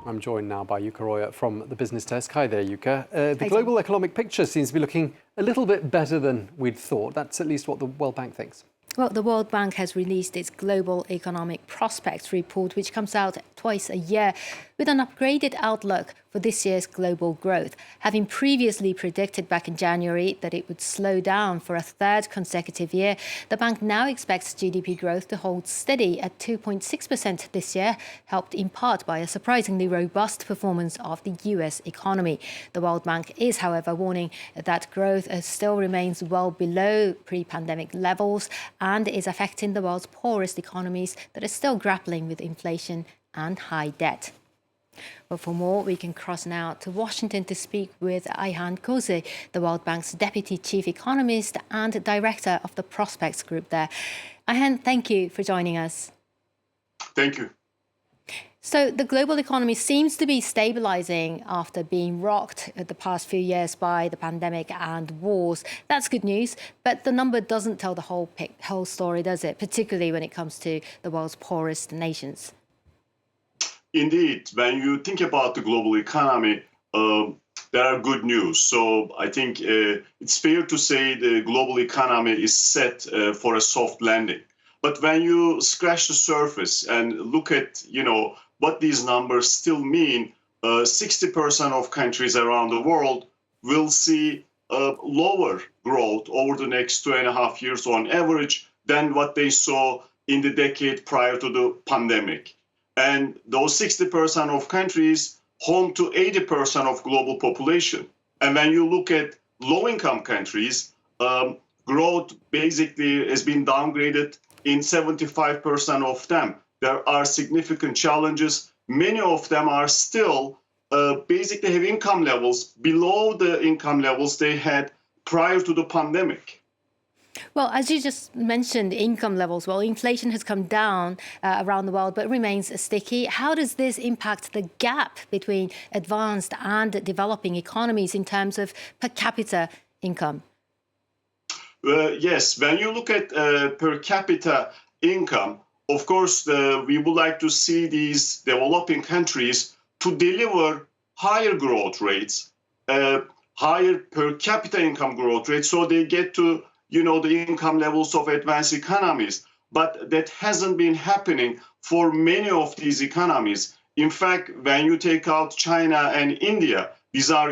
I'm joined now by Yuka Roya from the Business Desk. Hi there, Yuka. The Hi, global economic picture seems to be looking a little bit better than we'd thought. That's at least what the World Bank thinks. Well, the World Bank has released its Global Economic Prospects report, which comes out twice a year, with an upgraded outlook for this year's global growth, having previously predicted back in January that it would slow down for a third consecutive year. The bank now expects GDP growth to hold steady at 2.6% this year, helped in part by a surprisingly robust performance of the US economy. The World Bank is, however, warning that growth still remains well below pre-pandemic levels and is affecting the world's poorest economies that are still grappling with inflation and high debt. But for more, we can cross now to Washington to speak with Ayhan Kose, the World Bank's Deputy Chief Economist and Director of the Prospects Group there. Ayhan, thank you for joining us. Thank you. So the global economy seems to be stabilizing after being rocked the past few years by the pandemic and wars. That's good news, but the number doesn't tell the whole story, does it? Particularly when it comes to the world's poorest nations. Indeed, when you think about the global economy, there are good news. So I think it's fair to say the global economy is set for a soft landing. But when you scratch the surface and look at, what these numbers still mean, 60% of countries around the world will see lower growth over the next 2.5 years on average than what they saw in the decade prior to the pandemic. And those 60% of countries home to 80% of global population. And when you look at low-income countries, growth basically has been downgraded in 75% of them. There are significant challenges. Many of them are still basically have income levels below the income levels they had prior to the pandemic. Well, as you just mentioned, income levels, well, inflation has come down around the world, but remains sticky. How does this impact the gap between advanced and developing economies in terms of per capita income? Yes, when you look at per capita income, of course, we would like to see these developing countries to deliver higher growth rates, higher per capita income growth rates, so they get to the income levels of advanced economies. But that hasn't been happening for many of these economies. In fact, when you take out China and India, these are,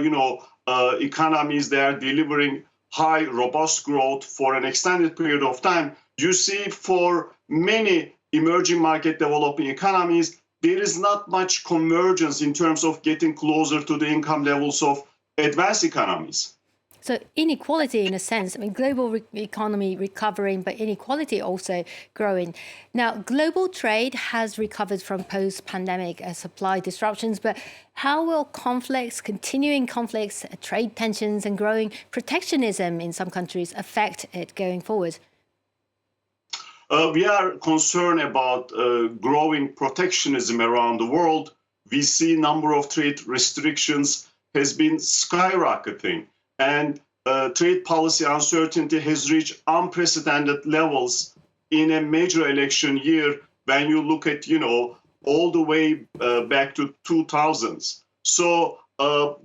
economies that are delivering high, robust growth for an extended period of time. You see for many emerging market developing economies, there is not much convergence in terms of getting closer to the income levels of advanced economies. So inequality, in a sense, global economy recovering, but inequality also growing. Now, global trade has recovered from post-pandemic supply disruptions, but how will continuing conflicts, trade tensions and growing protectionism in some countries affect it going forward? We are concerned about growing protectionism around the world. We see number of trade restrictions has been skyrocketing. And trade policy uncertainty has reached unprecedented levels in a major election year when you look at, all the way back to 2000s. So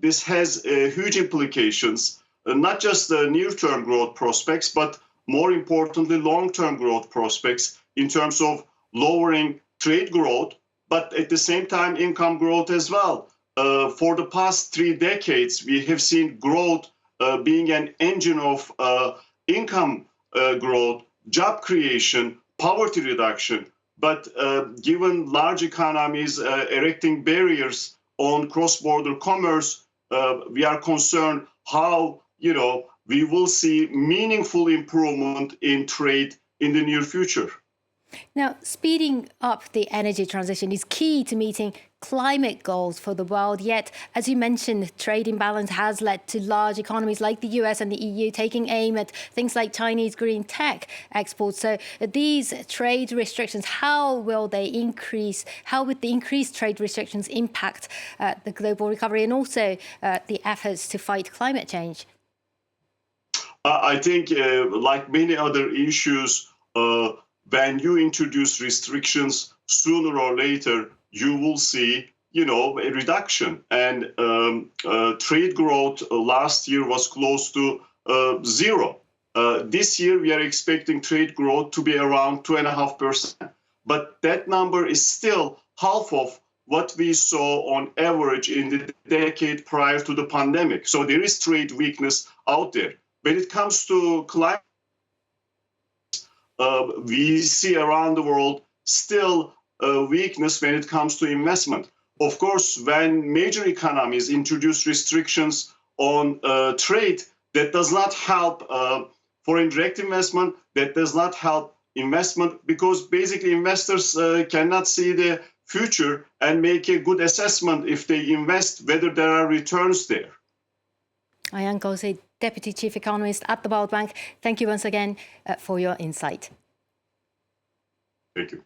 this has huge implications, not just the near-term growth prospects, but more importantly, long-term growth prospects in terms of lowering trade growth, but at the same time, income growth as well. For the past 3 decades, we have seen growth being an engine of income growth, job creation, poverty reduction. But given large economies erecting barriers on cross-border commerce, we are concerned how, we will see meaningful improvement in trade in the near future. Now, speeding up the energy transition is key to meeting climate goals for the world. Yet, as you mentioned, trade imbalance has led to large economies like the US and the EU taking aim at things like Chinese green tech exports. So these trade restrictions, how would the increased trade restrictions impact the global recovery and also the efforts to fight climate change? I think, like many other issues, when you introduce restrictions, sooner or later, you will see a reduction. And trade growth last year was close to zero. This year, we are expecting trade growth to be around 2.5%. But that number is still half of what we saw on average in the decade prior to the pandemic. So there is trade weakness out there. When it comes to climate, we see around the world still weakness when it comes to investment. Of course, when major economies introduce restrictions on trade, that does not help foreign direct investment, that does not help investment, because basically investors cannot see the future and make a good assessment if they invest, whether there are returns there. Ayhan Kose, Deputy Chief Economist at the World Bank. Thank you once again for your insight. Thank you.